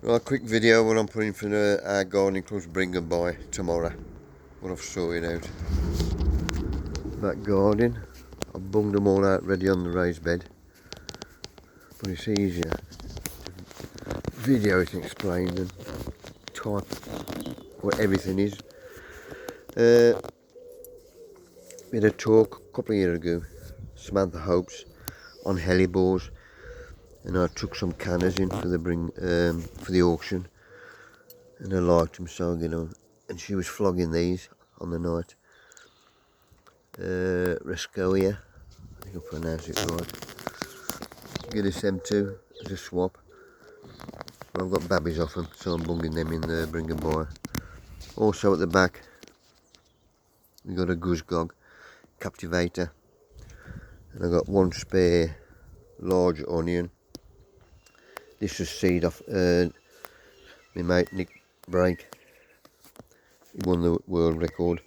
Right, quick video what I'm putting for our gardening club's bring and buy tomorrow. What I've sorted out. That garden, I've bunged them all out ready on the raised bed. But it's easier to video it and explain and type what everything is. We had a talk a couple of years ago, Samantha Hopes, on hellebores, and I took some canners in for the auction, and I liked them, so and she was flogging these on the night. Rescoia, I think I pronounced it right. Get us them two as a swap. I've got babbies off them, so I'm bunging them in the bring and buy. Also at the back, we've got a Guzgog Captivator, and I've got one spare large onion. This was seed off my mate Nick Brake. He won the world record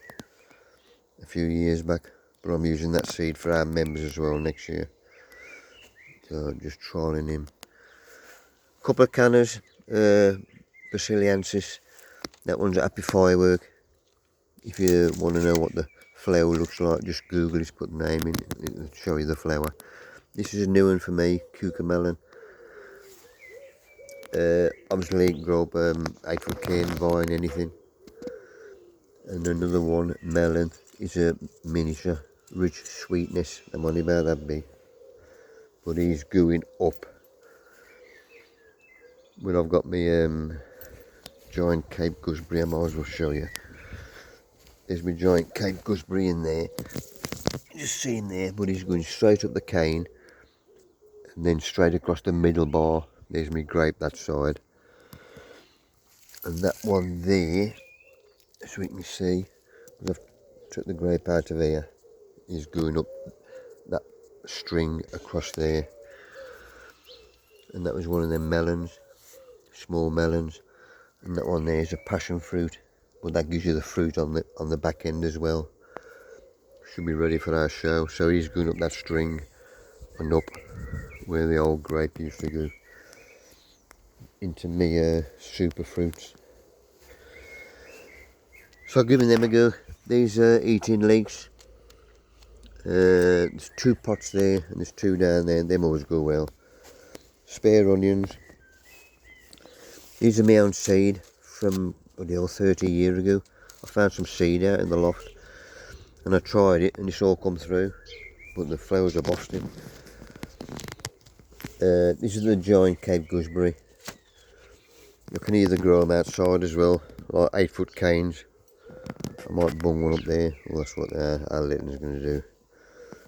a few years back, but I'm using that seed for our members as well next year. So just trialing him. Couple of canners, Basiliensis. That one's a Happy Firework. If you want to know what the flower looks like, just Google it, put the name in, it'll show you the flower. This is a new one for me, Cucamelon. Obviously grow up 8-foot cane vine, anything. And another one, Melon, is a miniature, rich sweetness. I'm only about that big, but he's going up. When I've got my giant Cape Gooseberry, I might as well show you. There's my giant Cape Gooseberry in there. Just see in there, but he's going straight up the cane and then straight across the middle bar. There's my grape that side. And that one there, so we can see, I've took the grape out of here, is going up that string across there. And that was one of them melons, small melons. And that one there is a passion fruit, but that gives you the fruit on the back end as well. Should be ready for our show. So he's going up that string and up where the old grape used to go into me super fruits. So giving them a go. These eating leeks. There's 2 pots there and there's 2 down there. Them always go well. Spare onions. These are my own seed from 30 years ago. I found some seed out in the loft and I tried it and it's all come through, but the flowers are busting. This is the giant Cape Gooseberry. You can either grow them outside as well, like 8-foot canes. I might bung one up there. Well, that's what our Litton's going to do.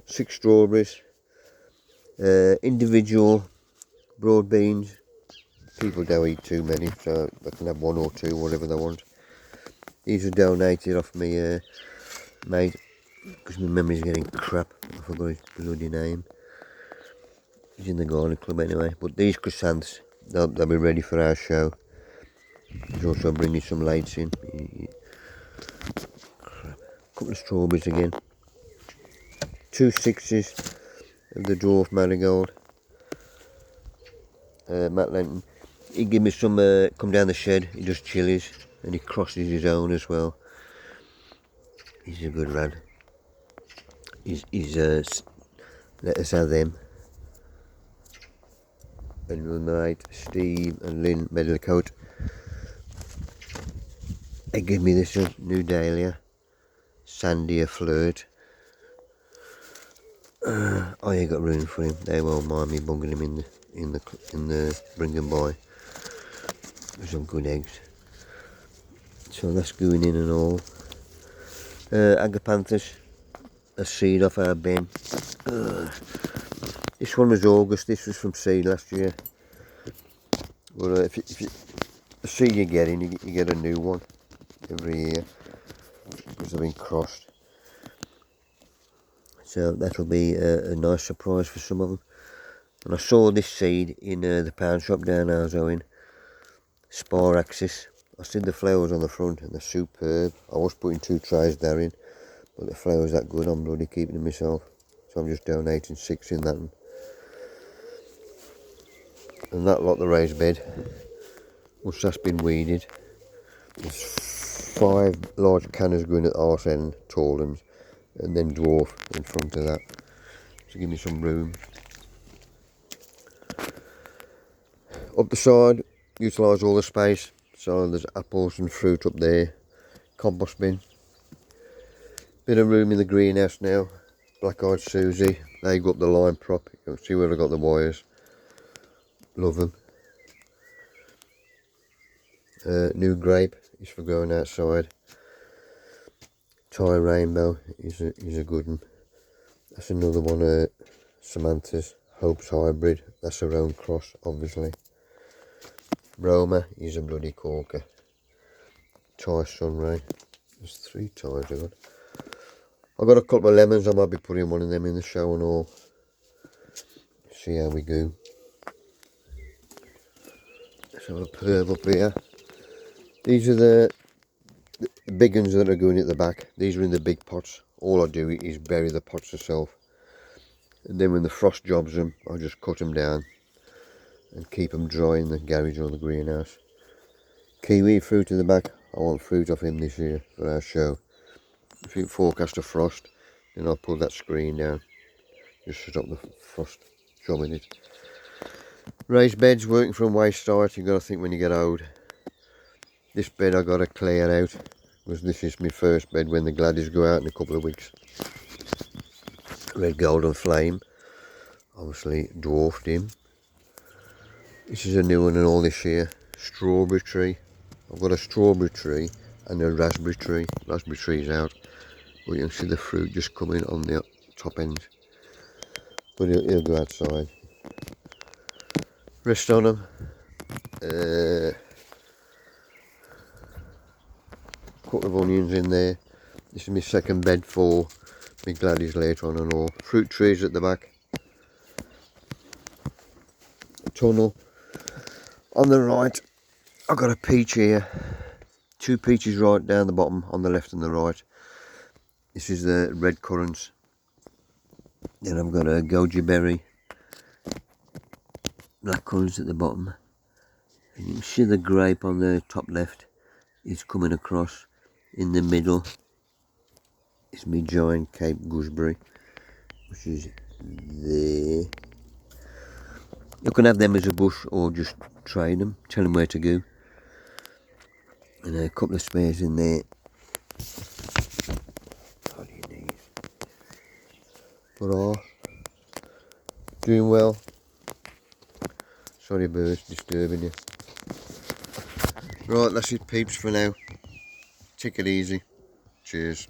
6 strawberries. Individual broad beans. People don't eat too many, so they can have 1 or 2, whatever they want. These are donated off me mate, because my memory's getting crap. I forgot his bloody name. He's in the garden club anyway. But these chrysanths, they'll be ready for our show. He's also bringing some lights in. Crap. Couple of strawberries again. 2 6s of the dwarf marigold. Matt Lenton. He gave me some, come down the shed, he does chilies, and he crosses his own as well. He's a good lad. He's let us have them. And my mate, Steve and Lynn Medlicote, they gave me this new dahlia, Sandia Flirt. I ain't got room for him. They won't mind me bunging him in the bring and buy. Some good eggs. So that's going in and all. Agapanthus, a seed off our bin. This one was August. This was from seed last year. Well, if you the seed you're getting, you get a new one every year because they've been crossed. So that'll be a nice surprise for some of them. And I saw this seed in the pound shop down Arzoin. Spar Axis. I see the flowers on the front and they're superb. I was putting 2 trays there in, but the flowers that good, I'm bloody keeping them myself. So I'm just donating 6 in that one. And that lot the raised bed. once that's been weeded, there's 5 large canners going at the arse end, tall ones, and then dwarf in front of that, to give me some room. Up the side, utilise all the space, so there's apples and fruit up there, compost bin, bit of room in the greenhouse now. Black-eyed Susie, they go up the line prop, you can see where I got the wires, love them. New grape is for going outside. Thai rainbow is a good one. That's another one, Samantha's Hope's hybrid, that's her own cross obviously. Roma is a bloody corker. Thai sunray, there's 3 Thais I got. I've got a couple of lemons, I might be putting one of them in the show and all. See how we go. Let's have a perv up here. These are the big ones that are going at the back. These are in the big pots. All I do is bury the pots myself. And then when the frost jobs them, I just cut them down and keep them dry in the garage or the greenhouse. Kiwi fruit in the back. I want fruit off him this year for our show. If you forecast a frost, then I'll pull that screen down. Just to stop the frost jobbing it. Raised beds working from waste start. You've got to think when you get old. This bed I got to clear out, because this is my first bed when the Gladdies go out in a couple of weeks. Red Golden Flame, obviously dwarfed him. This is a new one and all this year. Strawberry tree. I've got a strawberry tree and a raspberry tree. Raspberry tree's out, but you can see the fruit just coming on the top end. But he'll go outside. Rest on him. Couple of onions in there. This is my second bed for my Gladdies later on and all. Fruit trees at the back. A tunnel. On the right, I've got a peach here. 2 peaches right down the bottom on the left and the right. This is the red currants. Then I've got a goji berry. Black currants at the bottom. And you can see the grape on the top left is coming across. In the middle is my giant Cape gooseberry, which is there. You can have them as a bush or just train them, tell them where to go. And a couple of spares in there. But doing well. Sorry birds disturbing you. Right, that's it peeps for now. Take it easy. Cheers.